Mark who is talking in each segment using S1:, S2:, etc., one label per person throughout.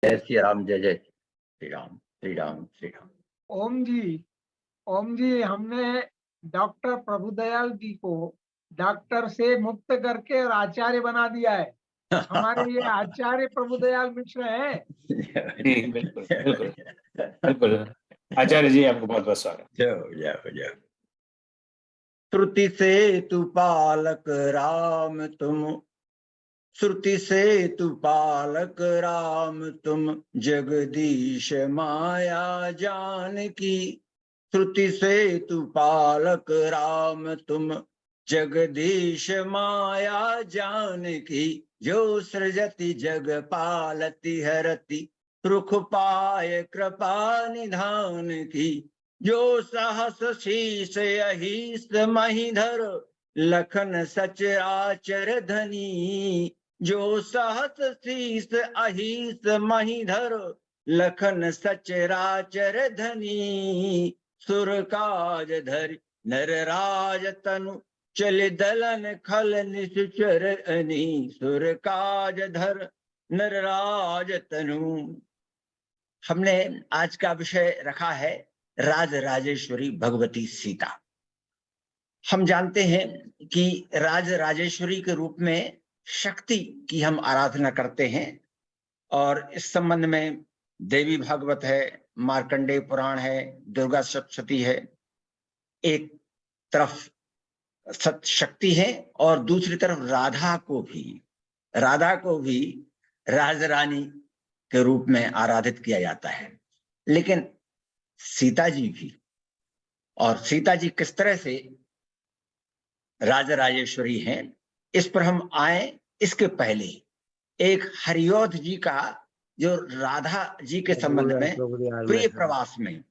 S1: जय श्री राम, जय जय श्री राम, श्री राम श्री राम।
S2: ओम जी, हमने डॉक्टर प्रभुदयाल जी को डॉक्टर से मुक्त करके और आचार्य बना दिया है। हमारे ये आचार्य प्रभुदयाल मिश्र है।
S3: बिल्कुल बिल्कुल बिल्कुल। आचार्य जी, आपको बहुत बहुत स्वागत।
S1: जय। श्रुति से तु पालक राम तुम, श्रुति से तु पालक राम तुम, जगदीश माया जानकी। श्रुति से तु पालक राम तुम, जगदीश माया जानकी। जो सृजति जग पालति हरति, रुख पाय कृपा निधान की। जो सहस शीस अहिस महीधर, लखन सचराचर धनी। जो सहस शीस अहिस महीधर, लखन सचराचर धनी। सुर काज धरि नर राज तनु, चल दलन खल निश्चर अनी। सुर काज धर नर राज तनु। हमने आज का विषय रखा है राज राजेश्वरी भगवती सीता। हम जानते हैं कि राज राजेश्वरी के रूप में शक्ति की हम आराधना करते हैं, और इस संबंध में देवी भागवत है, मार्कंडेय पुराण है, दुर्गा सप्तशती है। एक तरफ सत शक्ति है और दूसरी तरफ राधा को भी राजरानी के रूप में आराधित किया जाता है। लेकिन सीता जी भी, और सीता जी किस तरह से राजराजेश्वरी हैं, इस पर हम आए। इसके पहले एक हरिऔध जी का, जो राधा जी के संबंध में प्रिय प्रवास में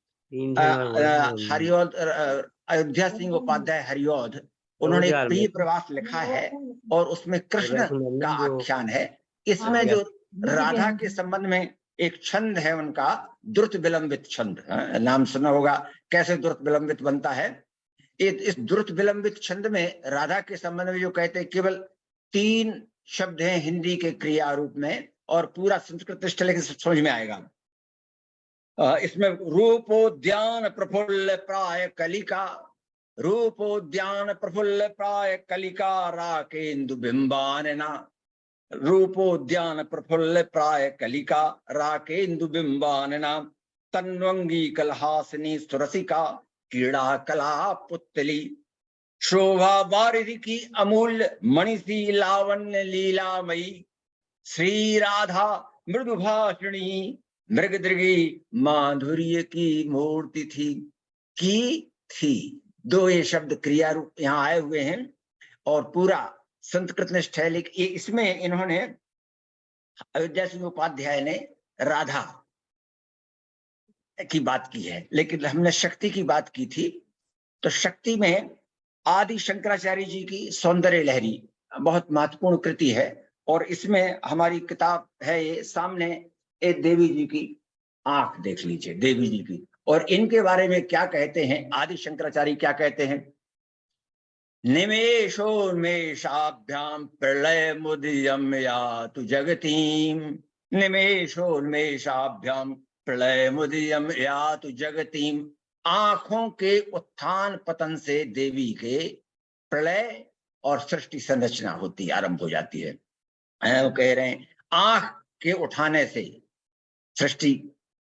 S1: हरिऔध अयोध्या सिंह उपाध्याय हरिऔध, उन्होंने एक प्रिय प्रवास लिखा है और उसमें कृष्ण का आख्यान है। इसमें जो राधा के संबंध में एक छंद है उनका, द्रुत विलंबित छंद, नाम सुना होगा कैसे द्रुत विलंबित बनता है। इस द्रुत विलंबित छंद में राधा के संबंध में जो कहते हैं, केवल 3 शब्द हैं हिंदी के क्रिया रूप में, और पूरा संस्कृत निष्ठ लेकिन समझ में आएगा। इसमें रूपोद्यान प्रफुल्ल प्राय कलिका, रूपोद्यान प्रफुल्ल प्राय कलिका, राकेन्दु बिंबानना। रूपोद्यान प्रफुल्ल प्राय कलिका, राकेन्दु बिंबानना। तन्वंगी कलहासिनी सुरसिका, क्रीड़ा कला पुतली। शोभा वारिधि की अमूल्य मणिसी, लावण्य लीलामयी। श्री राधा मृदु भाषिणी, मृगदृगी माधुर्य की मूर्ति थी। 2 ये शब्द क्रिया रूप यहाँ आए हुए हैं, और पूरा संस्कृत निष्ठ है। लेकिन इसमें इन्होंने, अयोध्या सिंह उपाध्याय ने राधा की बात की है, लेकिन हमने शक्ति की बात की थी। तो शक्ति में आदि शंकराचार्य जी की सौंदर्य लहरी बहुत महत्वपूर्ण कृति है, और इसमें हमारी किताब है ये सामने, एक देवी जी की आंख देख लीजिए, देवी जी की। और इनके बारे में क्या कहते हैं आदि शंकराचार्य, क्या कहते हैं। निमेषोन्मेषाभ्याम प्रलय मुदीयम यातु जगतीम। निमेषोन्मेषाभ्याम प्रलय मुदीयम यातु जगतीम। आंखों के उत्थान पतन से देवी के प्रलय और सृष्टि संरचना होती, आरंभ हो जाती है। वो कह रहे हैं आंख के उठाने से सृष्टि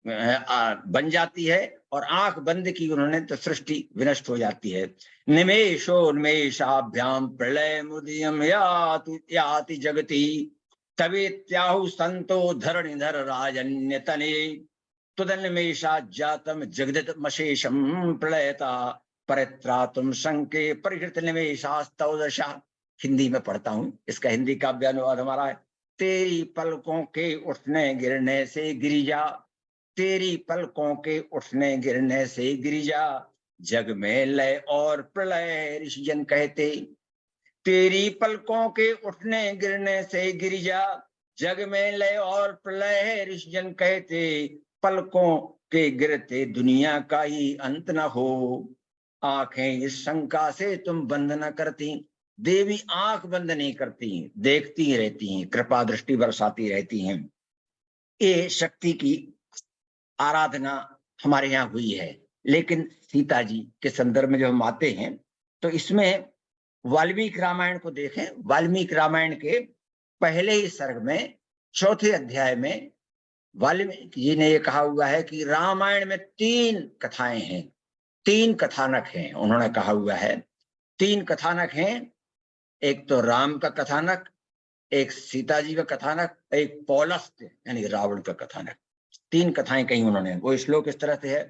S1: बन जाती है, और आंख बंद की उन्होंने तो सृष्टि विनष्ट हो जाती है। निमेषोन्मेषाभ्याम प्रलय मुदीयम याति जगति, तवेत्याहु संतो धरणिधर राजन्यतने। तुदन्मेषा जातम जगदितमशेषम प्रलयता, परित्रातुम शंके परिहृत निमेषास्तौदशा। हिंदी में पढ़ता हूं, इसका हिंदी का अनुवाद हमारा है। तेरी पलकों के उठने गिरने से गिरिजा, तेरी पलकों के उठने गिरने से गिरिजा। जग में लय और प्रलय ऋषिजन कहते। तेरी पलकों के उठने गिरने से गिरिजा, जग में लय और प्रलय ऋषिजन कहते। पलकों के गिरते दुनिया का ही अंत न हो, आंखें इस शंका से तुम बंद न करती। देवी आंख बंद नहीं करती, देखती रहती हैं, कृपा दृष्टि बरसाती रहती हैं। ये शक्ति की आराधना हमारे यहाँ हुई है। लेकिन सीता जी के संदर्भ में जब हम आते हैं तो इसमें वाल्मीकि रामायण को देखें। वाल्मीकि रामायण के पहले ही सर्ग में चौथे अध्याय में वाल्मीकि जी ने ये कहा हुआ है कि रामायण में 3 कथाएं हैं, 3 कथानक हैं। उन्होंने कहा हुआ है 3 कथानक हैं, एक तो राम का कथानक, एक सीता जी का कथानक, एक पौलस्त्य यानी रावण का कथानक। 3 कथाएं कही उन्होंने। वो श्लोक इस तरह से है,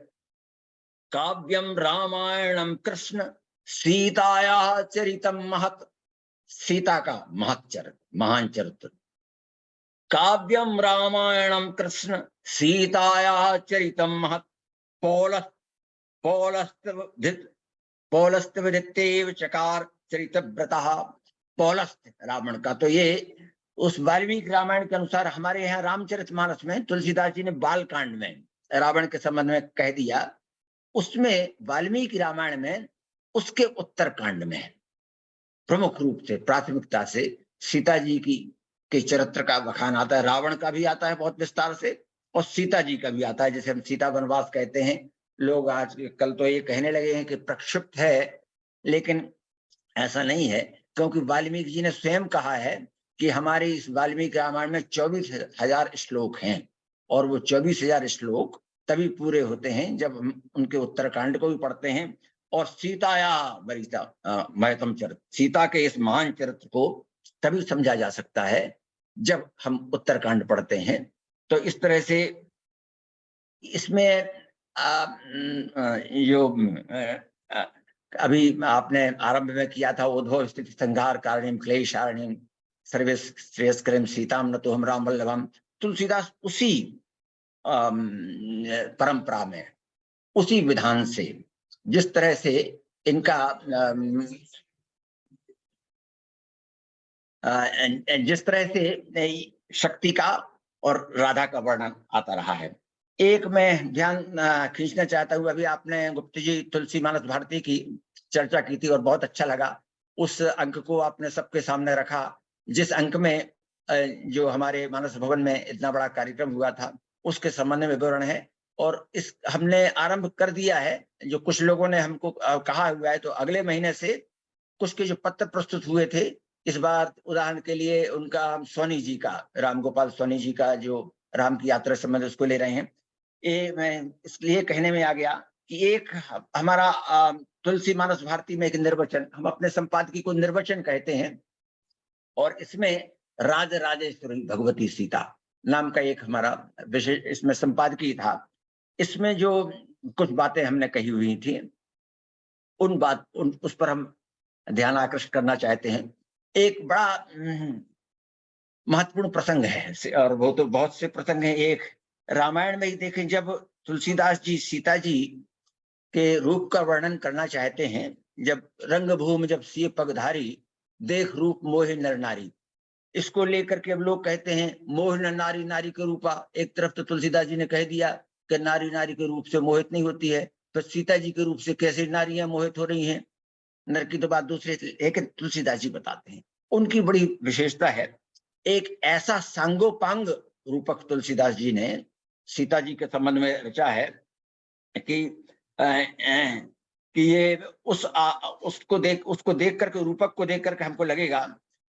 S1: काव्यम रामायणम कृष्ण सीताया चरितम महत्। सीता का महत् चरित्र, महान चरित्र। काव्यम रामायणम कृष्ण सीताया चरितम महत्। पौलस्त्य चकार चरितव्रतः। पौलस्त्य रावण का, तो ये उस वाल्मीकि रामायण के अनुसार हमारे यहाँ रामचरितमानस में तुलसीदास जी ने बालकांड में रावण के संबंध में कह दिया। उसमें वाल्मीकि रामायण में उसके उत्तरकांड में प्रमुख रूप से प्राथमिकता से सीता जी के चरित्र का बखान आता है। रावण का भी आता है बहुत विस्तार से, और सीता जी का भी आता है, जैसे हम सीता वनवास कहते हैं। लोग आज कल तो ये कहने लगे हैं कि प्रक्षिप्त है, लेकिन ऐसा नहीं है, क्योंकि वाल्मीकि जी ने स्वयं कहा है कि हमारे इस वाल्मीकि रामायण में 24,000 श्लोक हैं, और वो 24,000 श्लोक तभी पूरे होते हैं जब हम उनके उत्तरकांड को भी पढ़ते हैं। और सीताया वरिता महतम चरित्र, सीता के इस महान चरित्र को तभी समझा जा सकता है जब हम उत्तरकांड पढ़ते हैं। तो इस तरह से इसमें जो अभी आपने आरंभ में किया था, उद्भव स्थिति संहार कारणीम क्लेशारणीम सर्वे श्रेयस्करम सीताम न तो हम राम वल्लभम। तुलसीदास उसी परंपरा में, उसी विधान से, जिस तरह से इनका जिस तरह से शक्ति का और राधा का वर्णन आता रहा है। एक मैं ध्यान खींचना चाहता हूँ, अभी आपने गुप्त जी तुलसी मानस भारती की चर्चा की थी और बहुत अच्छा लगा। उस अंक को आपने सबके सामने रखा, जिस अंक में जो हमारे मानस भवन में इतना बड़ा कार्यक्रम हुआ था उसके संबंध में विवरण है। और इस हमने आरंभ कर दिया है, जो कुछ लोगों ने हमको कहा हुआ है, तो अगले महीने से कुछ के जो पत्र प्रस्तुत हुए थे, इस बार उदाहरण के लिए उनका सोनी जी का, राम गोपाल सोनी जी का जो राम की यात्रा संबंध उसको ले रहे हैं। ये मैं इसलिए कहने में आ गया कि एक हमारा तुलसी मानस भारती में एक निर्वचन, हम अपने संपादकी को निर्वचन कहते हैं, और इसमें राज राजेश्वरी भगवती सीता नाम का एक हमारा विशेष इसमें संपादकी था। इसमें जो कुछ बातें हमने कही हुई थी उस पर हम ध्यान आकर्षित करना चाहते हैं। एक बड़ा महत्वपूर्ण प्रसंग है, और वो तो बहुत से प्रसंग हैं। एक रामायण में ही देखें, जब तुलसीदास जी सीता जी के रूप का वर्णन करना चाहते हैं, जब रंगभूमि जब सिय पगधारी देख रूप मोह नर नारी, इसको लेकर के अब लोग कहते हैं मोह न नारी नारी के रूपा। एक तरफ तो तुलसीदास जी ने कह दिया कि नारी नारी के रूप से मोहित नहीं होती है, तो सीता जी के रूप से कैसे नारियां मोहित हो रही हैं? नर की तो बात दूसरे, लेकिन तुलसीदास जी बताते हैं उनकी बड़ी विशेषता है। एक ऐसा सांगोपांग रूपक तुलसीदास जी ने सीता जी के संबंध में रचा है कि ये उसको देख करके, रूपक को देख करके हमको लगेगा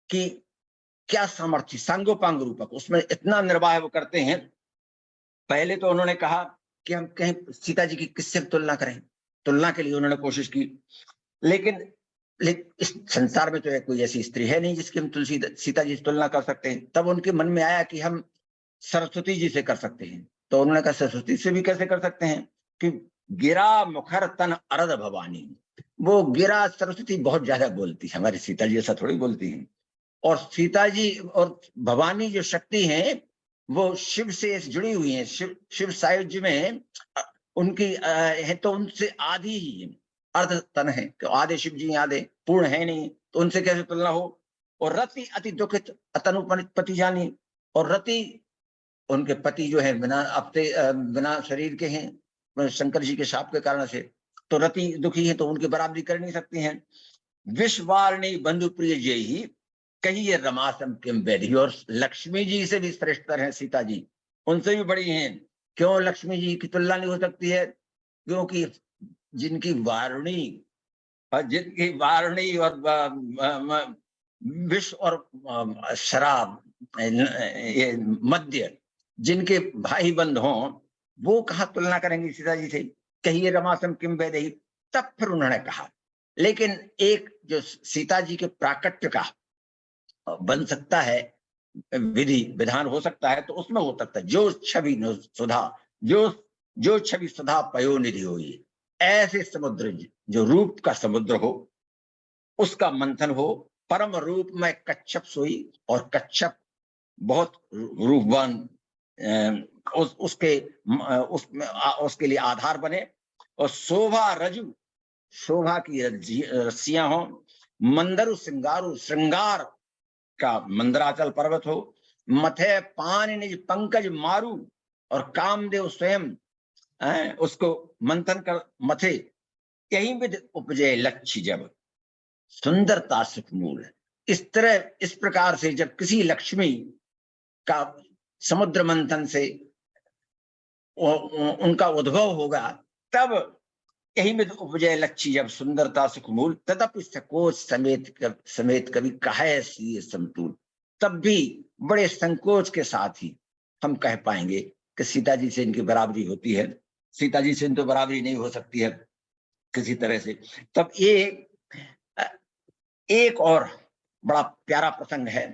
S1: कि क्या सामर्थ्य, सांगोपांग रूपक, उसमें इतना निर्वाह वो करते हैं। पहले तो उन्होंने कहा कि हम कहीं सीता जी की किससे तुलना करें, तुलना के लिए उन्होंने कोशिश की, लेकिन इस संसार में तो कोई ऐसी स्त्री है नहीं जिसकी हम सीता जी से तुलना कर सकते हैं। तब उनके मन में आया कि हम सरस्वती जी से कर सकते हैं। तो उन्होंने कहा सरस्वती से भी कैसे कर सकते हैं, कि गिरा मुखर तन अरद भवानी। वो गिरा सरस्वती बहुत ज्यादा बोलती है, हमारी सीता जी ऐसा थोड़ी बोलती हैं। और सीता जी और भवानी जो शक्ति हैं वो शिव से जुड़ी हुई हैं। शिव सायुज्य में उनकी है, तो उनसे आधी ही अर्ध तन है, तो आधे शिव जी आधे पूर्ण है नहीं, तो उनसे कैसे तुलना हो। और रति अति दुखित अतनुपति जानी, और रति उनके पति जो है बिना शरीर के हैं, शंकर जी के शाप के कारण से, तो रति दुखी है, तो उनकी बराबरी कर नहीं सकती हैं। विश्वारणी बंधु प्रिय जय ही कही ये रमासम किम वैधि, और लक्ष्मी जी से भी श्रेष्ठतर है सीता जी। उनसे भी बड़ी हैं। क्यों लक्ष्मी जी की तुलना नहीं हो सकती है? क्योंकि जिनकी वारुणी और विष और शराब, ये मद्य, जिनके भाई बंद हों, वो कहाँ तुलना करेंगे सीता जी से? कहिए रमासम किम वैदेही, तब फिर उन्होंने कहा। लेकिन एक जो सीता जी के प्राकट्य का बन सकता है, विधि विधान हो सकता है, तो उसमें हो सकता है जो छवि सुधा, जो छवि सुधा पयो निधि हुई, ऐसे समुद्र जो रूप का समुद्र हो, उसका मंथन हो, परम रूप में कच्छप सोई, और कच्छप बहुत रूपवान उसके लिए आधार बने, और शोभा रजु, शोभा की रस्सियां हो, मंदरु सिंगारु, श्रृंगार का मंदराचल पर्वत हो, मथे पान निज पंकज मारू, और कामदेव स्वयं उसको मंथन कर मथे, कहीं भी उपजे लक्ष्य जब, सुंदरता सुख मूल। इस तरह, इस प्रकार से जब किसी लक्ष्मी का समुद्र मंथन से उनका उद्भव होगा, तब कहीं में उपजे लक्ष्य जब, सुंदरता सुख मूल, तदपि सकोच समेत कभी कहे सी समतूल। तब भी बड़े संकोच के साथ ही हम कह पाएंगे कि सीता जी से इनकी बराबरी होती है। सीता जी से इनकी बराबरी नहीं हो सकती है किसी तरह से। तब ये एक और बड़ा प्यारा प्रसंग है,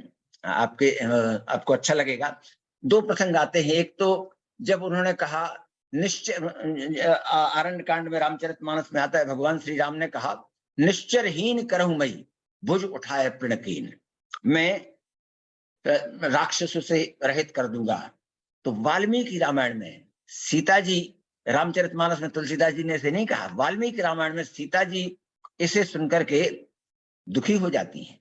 S1: आपको अच्छा लगेगा। दो प्रसंग आते हैं। एक तो जब उन्होंने कहा, निश्चय, आरण्य कांड में रामचरितमानस में आता है, भगवान श्री राम ने कहा, निश्चरहीन करहूं मई, भुज उठाए प्रणकीन, मैं राक्षसों से रहित कर दूंगा। तो वाल्मीकि रामायण में सीता जी, रामचरितमानस में तुलसीदास जी ने इसे नहीं कहा, वाल्मीकि रामायण में सीता जी इसे सुनकर के दुखी हो जाती हैं,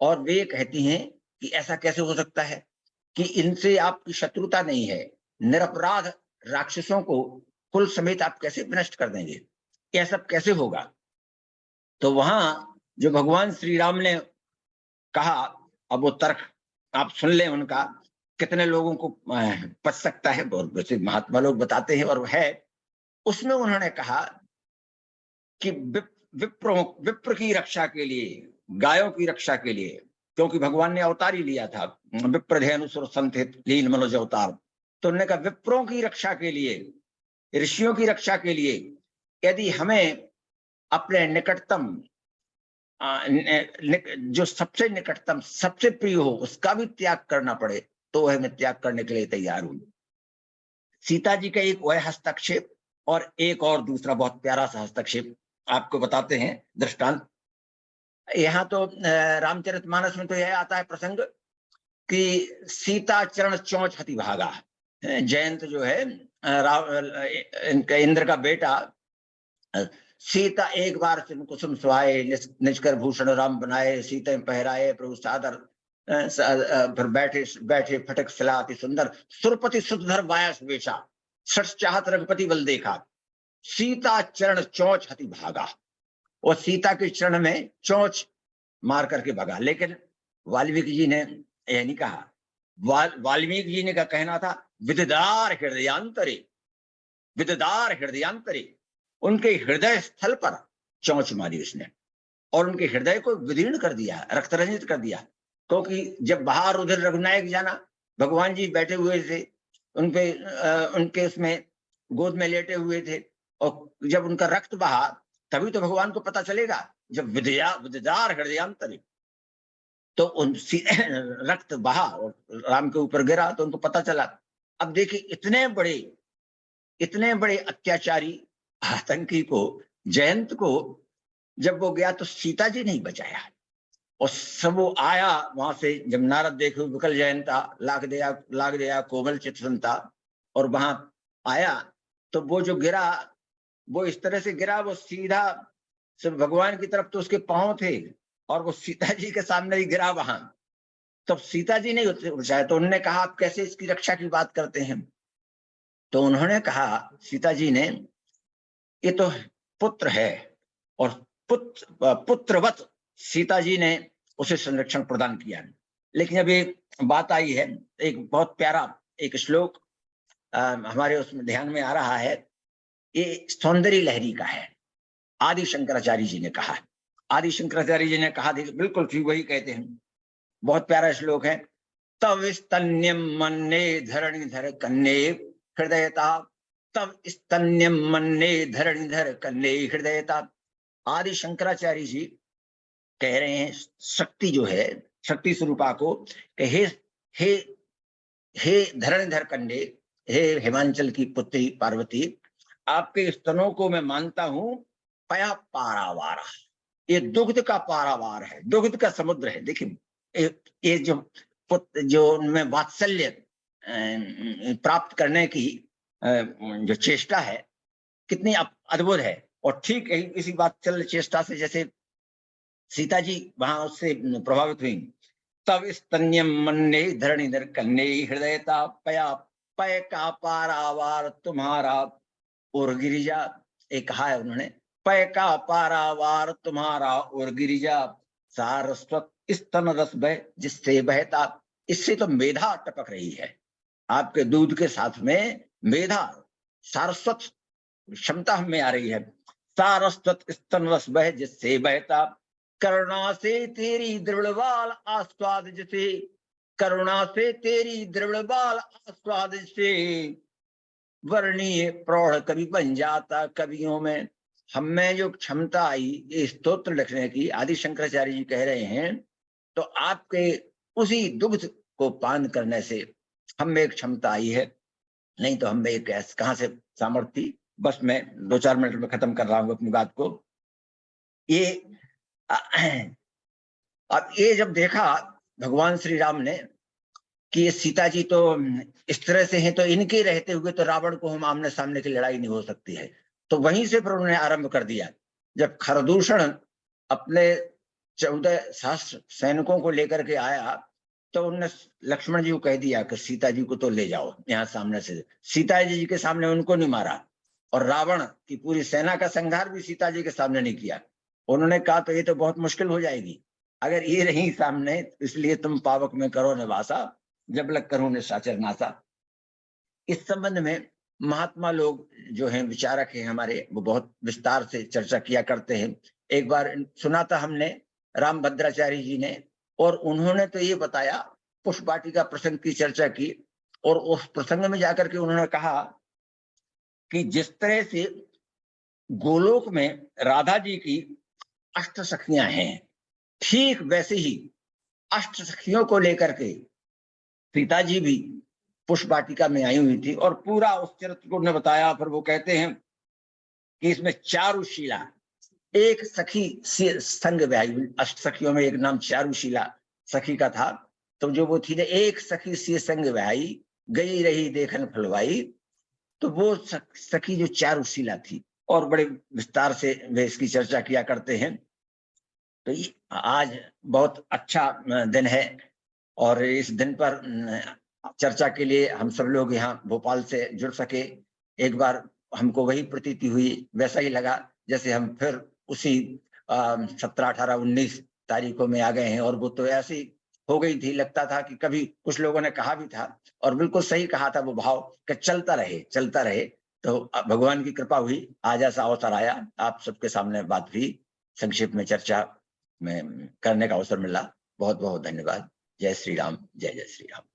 S1: और वे कहती हैं कि ऐसा कैसे हो सकता है कि इनसे आपकी शत्रुता नहीं है, निरपराध राक्षसों को कुल समेत आप कैसे विनष्ट कर देंगे, यह सब कैसे होगा? तो वहां जो भगवान श्री राम ने कहा, अब वो तर्क आप सुन लें उनका, कितने लोगों को पच सकता है, और वैसे महात्मा लोग बताते हैं, और वो है, उसमें उन्होंने कहा कि विप्र की रक्षा के लिए, गायों की रक्षा के लिए, क्योंकि भगवान ने अवतार ही लिया था, विप्रधेनुसुर संथित लीन मनोज अवतार। तो उन्होंने कहा विप्रों की रक्षा के लिए, ऋषियों की रक्षा के लिए, यदि हमें अपने निकटतम जो सबसे निकटतम, सबसे प्रिय हो, उसका भी त्याग करना पड़े, तो वह मैं त्याग करने के लिए तैयार हूं। सीता जी का एक वह हस्तक्षेप, और एक और दूसरा बहुत प्यारा सा हस्तक्षेप आपको बताते हैं दृष्टांत। यहाँ तो रामचरितमानस में तो यह आता है प्रसंग कि सीता चरण चौंच हति भागा। जयंत जो है इंद्र का बेटा, सीता एक बार कुसुम सुहाए, निष्कर भूषण राम बनाए, सीता पहराए प्रभु सादर, फिर बैठे बैठे फटक सिला अति सुंदर, सुरपति सुधर वायस वेशा, सठ चाहत रघुपति बल देखा, सीता चरण चौंच हति भागा। और सीता के चरण में चौंच मार करके भगा। लेकिन वाल्मीकि जी ने यह नहीं कहा। वाल्मीकि जी ने का कहना था, विददार हृदयांतरे, विददार हृदयांतरे, उनके हृदय स्थल पर चौंच मारी उसने, और उनके हृदय को विदीर्ण कर दिया, रक्तरंजित कर दिया। क्योंकि जब बाहर उधर रघुनायक जाना, भगवान जी बैठे हुए थे, उनके उसमें गोद में लेटे हुए थे, और जब उनका रक्त बहा, तभी तो भगवान को पता चलेगा। जब विददार हृदयांतरे, तो उन रक्त बहा और राम के ऊपर गिरा, तो उनको पता चला। अब देखिए, इतने बड़े अत्याचारी आतंकी को, जयंत को, जब वो गया तो सीता जी नहीं बचाया। और सब वो आया वहां से, जब नारद देखे विकल जयंता, लाग दया कोमल चित संता, और वहां आया तो वो जो गिरा, वो इस तरह से गिरा, वो सीधा सिर्फ भगवान की तरफ तो उसके पांव थे, और वो सीता जी के सामने ही गिरा वहां। तब सीता जी नहीं बचाया। तो उन्होंने कहा, आप कैसे इसकी रक्षा की बात करते हैं? तो उन्होंने कहा, सीता जी ने, ये तो पुत्र है, और पुत्रवत सीता जी ने उसे संरक्षण प्रदान किया। लेकिन अब एक बात आई है, एक बहुत प्यारा एक श्लोक हमारे उसमें ध्यान में आ रहा है, ये सौंदर्य लहरी का है। आदि शंकराचार्य जी ने कहा, आदि शंकराचार्य जी ने कहा, बिल्कुल ठीक वही कहते हैं। बहुत प्यारा श्लोक है, तव स्तन्यम मन्ने धरणिधर कन्ने हृदयता, तव स्तन्यम मन्ने धरणिधर कन्ने हृदयता। आदि शंकराचार्य जी कह रहे हैं शक्ति जो है, शक्ति स्वरूपा को, हे हे हे धरणिधर कन्ने, हे हिमांचल की पुत्री पार्वती, आपके स्तनों को मैं मानता हूं पया पारावार, ये दुग्ध का पारावार है, दुग्ध का समुद्र है। देखिए ये जो उनमें वात्सल्य प्राप्त करने की जो चेष्टा है कितनी अद्भुत है। और ठीक इसी वात्सल्य चेष्टा से जैसे सीता जी वहां उससे प्रभावित हुई, तब स्तन्यम मन्ने धरणिधर कन्ने हृदयता, पया पय का पारावार तुम्हारा और गिरिजा, एक कहा है उन्होंने, पय का पारावार तुम्हारा और गिरिजा, सारस्वत स्तन रस बह जिससे बहता। इससे तो मेधा टपक रही है, आपके दूध के साथ में मेधा सारस्वत क्षमता हमें आ रही है। सारस्वत स्तन रस बह जिससे बहता, करुणा से तेरी दृढ़ आस्वाद जिसे, करुणा से तेरी दृढ़ आस्वाद से, वर्णीय प्रौढ़ कवि बन जाता। कवियों में हम में जो क्षमता आई ये स्तोत्र लिखने की, आदि शंकराचार्य जी कह रहे हैं, तो आपके उसी दुग्ध को पान करने से हम में एक क्षमता आई है, नहीं तो हम में एक कहां से सामर्थ्य। बस मैं 2-4 मिनट में खत्म कर रहा हूं अपनी बात को। ये अब ये जब देखा भगवान श्री राम ने कि ये सीता जी तो इस तरह से हैं, तो इनके रहते हुए तो रावण को हम आमने सामने की लड़ाई नहीं हो सकती है, तो वहीं से फिर उन्होंने आरंभ कर दिया। जब खरदूषण अपने 14 सहस्त्र सैनिकों को लेकर के आया, तो उन्होंने लक्ष्मण जी को कह दिया कि सीता जी को तो ले जाओ यहाँ सामने से। सीता जी के सामने उनको नहीं मारा, और रावण की पूरी सेना का संहार भी सीता जी के सामने नहीं किया। उन्होंने कहा तो ये तो बहुत मुश्किल हो जाएगी अगर ये रही सामने, इसलिए तुम पावक में करो निवासा, जब लग करूं निशाचर नासा। इस संबंध में महात्मा लोग जो हैं, विचारक हैं हमारे, वो बहुत विस्तार से चर्चा किया करते हैं। एक बार सुना था हमने रामभद्राचार्य जी ने, और उन्होंने तो ये बताया, पुष्प वाटिका प्रसंग की चर्चा की, और उस प्रसंग में जाकर के उन्होंने कहा कि जिस तरह से गोलोक में राधा जी की 8 सखियां हैं, ठीक वैसे ही 8 सखियों को लेकर के सीता जी भी पुष्प वाटिका में आई हुई थी, और पूरा उस चरित्र को उन्होंने बताया। फिर वो कहते हैं कि इसमें चारुशीला, एक सखी संग व्याई, 8 सखियों में एक नाम चारुशीला सखी का था, तो जो वो थी, एक सखी से संग व्याई, गई रही देखन फलवाई, तो वो सखी जो चारुशीला थी, और बड़े विस्तार से वे इसकी चर्चा किया करते हैं। तो ये आज बहुत अच्छा दिन है, और इस दिन पर चर्चा के लिए हम सब लोग यहाँ भोपाल से जुड़ सके। एक बार हमको वही प्रतीति हुई, वैसा ही लगा जैसे हम फिर उसी 17, 18, 19 तारीखों में आ गए हैं। और वो तो ऐसी हो गई थी, लगता था कि कभी कुछ लोगों ने कहा भी था, और बिल्कुल सही कहा था वो भाव, कि चलता रहे चलता रहे। तो भगवान की कृपा हुई, आज ऐसा अवसर आया, आप सबके सामने बात हुई, संक्षिप्त में चर्चा में करने का अवसर मिला। बहुत बहुत धन्यवाद। जय श्री राम, जय जय श्री राम।